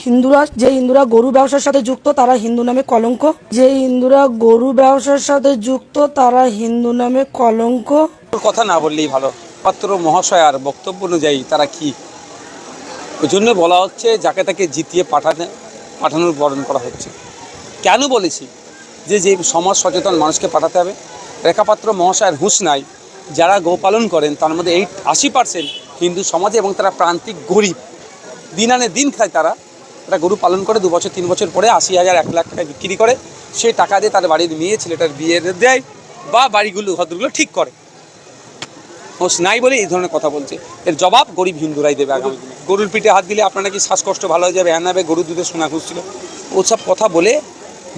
হিন্দুরা গরু ব্যবসার সাথে যুক্ত তারা হিন্দু নামে কলঙ্ক। যে হিন্দুরা গরু ব্যবসার সাথে যুক্ত তারা হিন্দু নামে কলঙ্ক। কথা না বললেই ভালো। পাত্র মহাশয় আর বক্তব্য অনুযায়ী তারা কি, ওই জন্য বলা হচ্ছে যাকে তাকে জিতিয়ে পাঠানোর বরণ করা হচ্ছে। কেন বলেছি যে সমাজ সচেতন মানুষকে পাঠাতে হবে। রেখাপাত্র মহাশয়ের হুঁশ নাই। যারা গোপালন করেন তার মধ্যে 80% হিন্দু সমাজে, এবং তারা প্রান্তিক গরিব, দিন আনে দিন খায়। তারা গরু পালন করে 2 বছর 3 বছর পরে 80,000 1 লাখ টাকা বিক্রি করে। সেই টাকা দিয়ে তার বাড়ির মেয়ে ছেলেটার বিয়ে দেয় বা ঘরগুলো ঠিক করে। হোস নাই বলে এই ধরনের কথা বলছে। এর জবাব গরিব হিন্দুরাই দেবে আগামী দিনে। গরুর পিঠে হাত দিলে আপনার নাকি শ্বাসকষ্ট ভালো হয়ে যাবে, হ্যাঁ নাবে গরুর দুধে সোনা খুঁজছিল, ওসব কথা বলে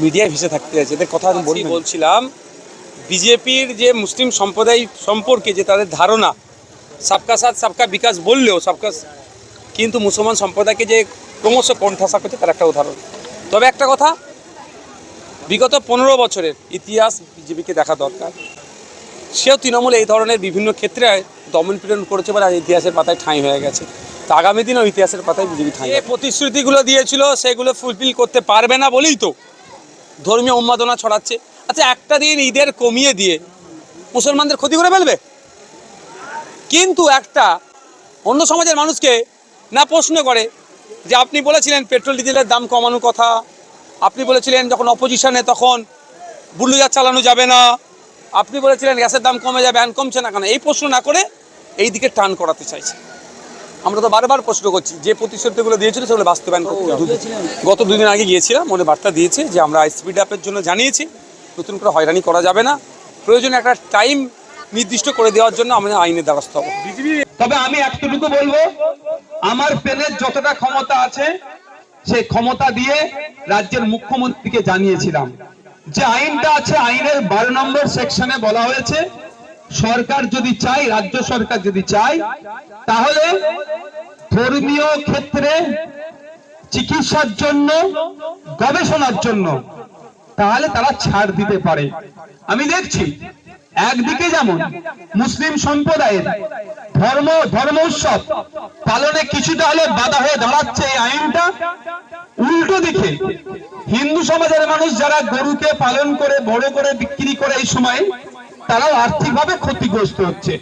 মিডিয়ায় ভেসে থাকতে আছে। এদের কথা আমি বলছিলাম বিজেপির যে মুসলিম সম্প্রদায় সম্পর্কে যে তাদের ধারণা, সবকা সাথ সবকা বিকাশ বললেও কিন্তু মুসলমান সম্প্রদায়কে যে ক্রমশ কোণঠাসা করছে তার একটা উদাহরণ। তবে একটা কথা, বিগত 15 বছরের ইতিহাস বিজেপিকে দেখা দরকার। সেও তৃণমূল এই ধরনের বিভিন্ন ক্ষেত্রে দমন পীড়ন করেছে বলে ইতিহাসের পাতায় ঠাঁই হয়ে গেছে। তো আগামী দিনেও ইতিহাসের পাতায় বিজেপি ঠাঁই। এই প্রতিশ্রুতিগুলো দিয়েছিল সেগুলো ফুলফিল করতে পারবে না বলেই তো ধর্মীয় উন্মাদনা ছড়াচ্ছে। আচ্ছা, একটা দিন ঈদের কমিয়ে দিয়ে মুসলমানদের ক্ষতি করে ফেলবে, কিন্তু একটা অন্য সমাজের মানুষকে না প্রশ্ন করে যে আপনি বলেছিলেন পেট্রোল ডিজেলের দাম কমানোর কথা, আপনি বলেছিলেন যখন অপোজিশনে তখন বুলডোজার চালানো যাবে না, আপনি বলেছিলেন গ্যাসের দাম কমে যাবে, কমছে না কেন, এই প্রশ্ন না করে এই দিকে টান করাতে চাইছে। আমরা তো বারবার প্রশ্ন করছি যে প্রতিশ্রুতিগুলো দিয়েছিল সেগুলো বাস্তবায়ন করতে হবে। গত 2 দিন আগে গিয়েছিলাম, মনে বার্তা দিয়েছে যে আমরা স্পিড আপের জন্য জানিয়েছি, নতুন করে হয়রানি করা যাবে না, প্রয়োজনে একটা টাইম নির্দিষ্ট করে দেওয়ার জন্য আমরা আইনের দ্বারস্থ হব। তবে আমি একটুকু বলবো, আমার পেনের যতটা ক্ষমতা আছে সেই ক্ষমতা দিয়ে রাজ্যের মুখ্যমন্ত্রীকে জানিয়েছিলাম যে আইনটা আছে, আইনের 12 নম্বর সেকশনে বলা হয়েছে সরকার যদি চায়, রাজ্য সরকার যদি চায়, তাহলে ধর্মীয় ক্ষেত্রে চিকিৎসার জন্য, গবেষণার জন্য তাহলে তারা ছাড় দিতে পারে। আমি দেখছি একদিকে যেমন মুসলিম সম্প্রদায়ের ধর্ম উৎসব পালনে কিছুটা হলে বাধা হয়ে দাঁড়াচ্ছে এই আইনটা, উল্টো দিকে হিন্দু সমাজের মানুষ যারা গরুকে পালন করে বড় করে বিক্রি করে এই সময় তারাও আর্থিকভাবে ক্ষতিগ্রস্ত হচ্ছে।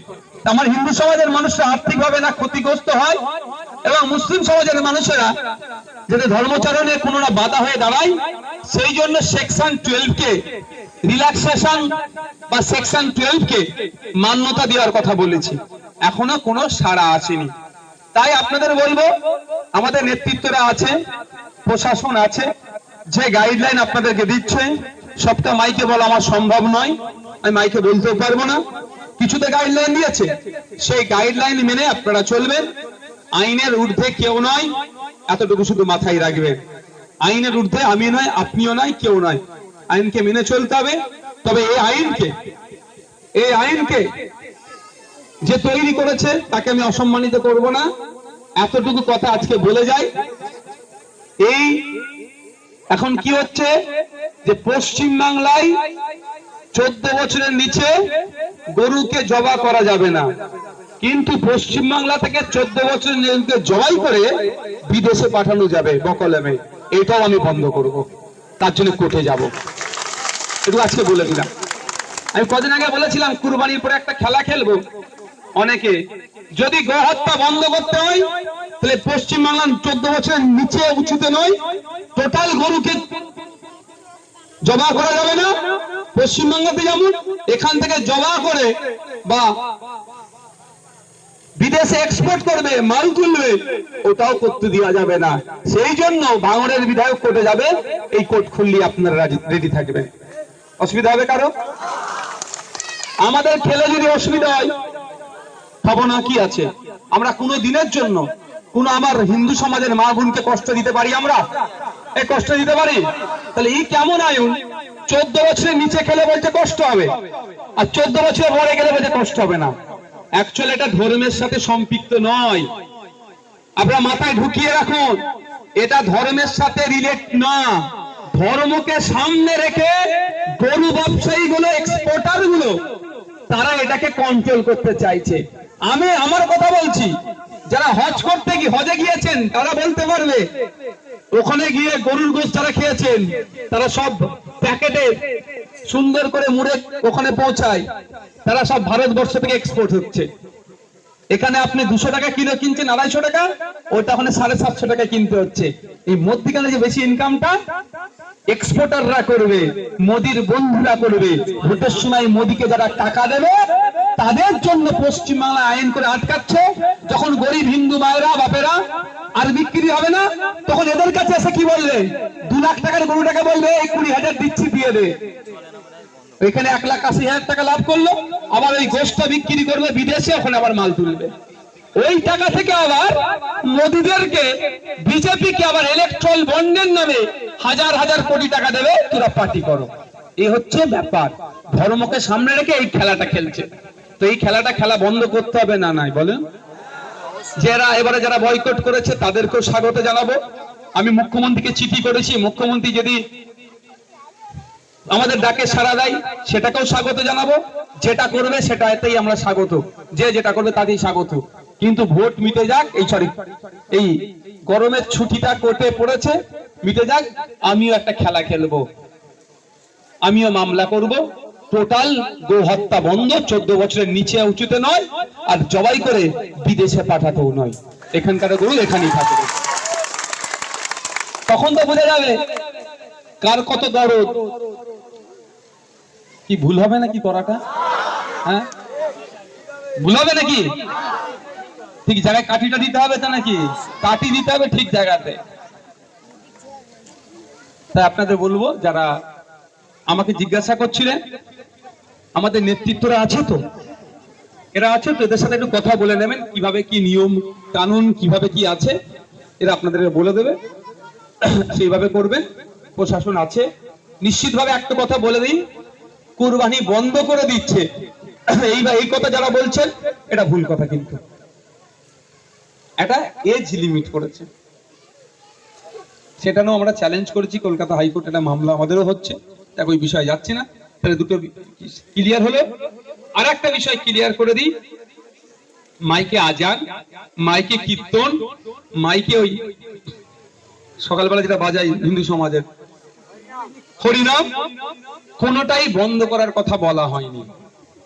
আমার হিন্দু সমাজের মানুষরা আর্থিকভাবে না ক্ষতিগ্রস্ত হয়, এবং মুসলিম সমাজের মানুষেরা যাতে ধর্মচারণে কোনো না বাধা হয়ে দাঁড়ায়, সেই জন্য সেকশন 12 কে রিল্যাক্সেশন বা সেকশন 12 কে মান্যতা দেওয়ার কথা বলেছি, এখনো কোনো সাড়া আসেনি। তাই আপনাদের বলবো, আমাদের নেতৃত্বরা আছে, প্রশাসন আছে, যে গাইডলাইন আপনাদেরকে দিচ্ছে সবটা মাইকে বলা আমার সম্ভব নয়, আমি মাইকে বলতেও পারবো না, কিছুতে গাইডলাইন দিয়েছে, সেই গাইডলাইন মেনে আপনারা চলবেন। আইনের ঊর্ধ্বে কেউ নয়, এতটুকু শুধু মাথায় রাখবেন। আইনের ঊর্ধ্বে আমি নয়, আপনিও নয়, কেউ নয়, আইনকে মেনে চলতে হবে। তবে এই আইনকে যে তৈরি করেছে তাকে আমি অসম্মানিত করব না, এতটুকু কথা আজকে বলে যাই। এই এখন কি হচ্ছে যে পশ্চিম বাংলায় 14 বছরের নিচে গরুকে জবাই করা যাবে না, কিন্তু পশ্চিম বাংলা থেকে 14 বছরের নিচে জবাই করে বিদেশে পাঠানো যাবে বকলমে, এটাও আমি বন্ধ করব, তার জন্য কোর্টে যাব। একটু আজকে বলে দিলাম। আমি কদিন আগে বলেছিলাম কুরবানির পরে একটা খেলা খেলবো, অনেকে যদি গো হত্যা বন্ধ করতে হয় তাহলে পশ্চিম বাংলার 14 বছরের নিচে উচিত নয়, টোটাল গরুকে জবাই করা যাবে না। পশ্চিমবঙ্গতে যেমন এখান থেকে জবাই করে বা বিদেশে এক্সপোর্ট করবে, মাল তুলবে, ওটাও করতে দেওয়া যাবে না। সেই জন্য ভাঙড়ের বিধায়ক কোর্টে যাবে, এই কোর্ট খুললি আপনারা রেডি থাকবেন। অসুবিধা হবে কারো? আমাদের খেলে যদি অসুবিধা হয়, ভাবনা কি আছে? আমরা কোনো দিনের জন্য কোন আমার হিন্দু সমাজের মা বোনকে কষ্ট দিতে পারি? আমরা এই কষ্ট দিতে পারি? তাহলে এই কেমন আইন? 14 বছরের নিচে খেলে বলতে কষ্ট হবে, আর 14 বছরের পরে গেলে বলতে কষ্ট হবে না। অ্যাকচুয়ালি এটা ধর্মের সাথে সম্পৃক্ত নয়, আপনারা মাথায় ঢুকিয়ে রাখুন, এটা ধর্মের সাথে রিলেট না। ধর্মকে সামনে রেখে গরু ব্যবসায়ী গুলো, এক্সপোর্টার গুলো, তারা এটাকে কন্ট্রোল করতে চাইছে। আমি আমার কথা বলছি, যারা হজে গিয়েছেন তারা বলতে পারবে ওখানে গিয়ে গরুর গোশত যারা খেয়েছেন তারা সব প্যাকেটে সুন্দর করে মুড়ে ওখানে পৌঁছায়, তারা সব ভারতবর্ষ থেকে এক্সপোর্ট হচ্ছে। এখানে আপনি 200 টাকা কিলো কিনছেন, 250 টাকা, ওটা ওখানে 750 টাকা কিনতে হচ্ছে। এই মধ্যখানে যে বেশি ইনকামটা এক্সপোর্টাররা করবে, মোদির বন্ধুরা করবে। ভোটের সময় মোদিকে যারা টাকা দেবে তাদের জন্য পশ্চিমবাংলা আইন করে আটকাচ্ছে। যখন গরিব হিন্দু মায়েরা বাপেরা আর বিক্রি হবে না, তখন এদের কাছে এসে কি বলবে? 2 লাখ টাকার গরুটাকে বলবে এই 20,000 দিচ্ছি, দিয়ে দে। এখানে 1,80,000 টাকা লাভ করলো, আবার ওই গোশতটা বিক্রি করবে বিদেশে, ওখানে আবার মাল তুলবে। ওই টাকা থেকে আবার মোদিদেরকে, বিজেপিকে আবার ইলেকট্রাল বন্ডের নামে হাজার হাজার কোটি টাকা দেবে, তোরা পার্টি করো। এই হচ্ছে ব্যাপার। ধর্মকে সামনে রেখে এই খেলাটা খেলছে। তো এই খেলাটা খেলা বন্ধ করতে হবে না, নাই বলেন? এবারে যারা বয়কট করেছে তাদেরকেও স্বাগত জানাবো। আমি মুখ্যমন্ত্রীকে চিঠি করেছি, মুখ্যমন্ত্রী যদি আমাদের ডাকে সাড়া দেয় সেটাকেও স্বাগত জানাবো। যেটা করবে সেটাতেই আমরা স্বাগত, যেটা করবে তাতেই স্বাগত। কিন্তু ভোট মিটে যাক, এই গরমের ছুটিটা কোর্টে পড়েছে, মিটে যাক। আমিও একটা খেলা খেলবো, আমিও মামলা করব। টোটাল গো হত্যা বন্ধ, 14 বছরের নিচে উঁচুতে নয়, আর জবাই করে বিদেশে পাঠাতেও নয়। এখানকার গরু এখানেই থাকবে। তখন তো বোঝা যাবে কার কত দরদ। কি ভুল হবে নাকি করাটা? হ্যাঁ, ভুল হবে নাকি? ঠিক জায়গায় কাঠিটা দিতে হবে তো নাকি? কাঠি দিতে হবে ঠিক জায়গাতে। তাই আপনাদের বলবো, যারা আমাকে জিজ্ঞাসা করছিলেন, আমাদের নেতৃত্বরা আছে তো, এরা আছে তো, এদের সাথে একটু কথা বলে নেবেন, কিভাবে কি নিয়ম কানুন কিভাবে কি আছে, এরা আপনাদের বলে দেবে, সেইভাবে করবেন। প্রশাসন আছে। নিশ্চিতভাবে একটা কথা বলে দিই, কুরবানি বন্ধ করে দিচ্ছে, এই কথা যারা বলছেন এটা ভুল কথা। কিন্তু এটা এজ লিমিট করেছে, সেটা নিয়েও আমরা চ্যালেঞ্জ করেছি কলকাতা হাইকোর্ট, এটা মামলা আমাদেরও হচ্ছে। ওই বিষয়ে যাচ্ছি না। তাহলে দুটো ক্লিয়ার হলো। আর একটা বিষয় ক্লিয়ার করে দিই, মাইকে আজান, মাইকে কীর্তন, মাইকে ওই সকালবেলা যেটা বাজাই হিন্দু সমাজের হরিনাম, কোনটাই বন্ধ করার কথা বলা হয়নি।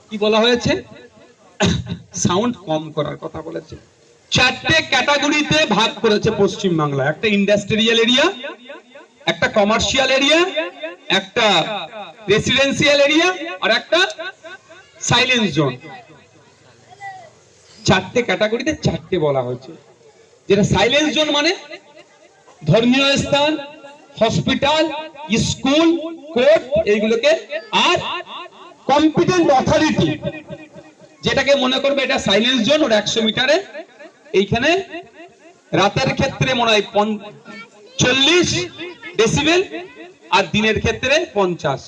কি বলা হয়েছে? সাউন্ড কম করার কথা বলেছে। 4টে ক্যাটাগরিতে ভাগ করেছে পশ্চিম বাংলা। একটা ইন্ডাস্ট্রিয়াল এরিয়া, একটা কমার্শিয়াল এরিয়া, একটা রেসিডেন্সিয়াল এরিয়া, আর একটা সাইলেন্স জোন। 4টে ক্যাটাগরিতে 4টে বলা হয়েছে। যেটা সাইলেন্স জোন মানে ধর্মীয় স্থান, হসপিটাল, স্কুল, কোর্ট, এইগুলোকে। আর কম্পিটেন্ট অথরিটি যেটাকে মনে করবে এটা সাইলেন্স জোন, ওর 100 মিটারে। এইখানে রাতের ক্ষেত্রে মনে হয় 40 ডেসিবেল, আর দিনের ক্ষেত্রে 50।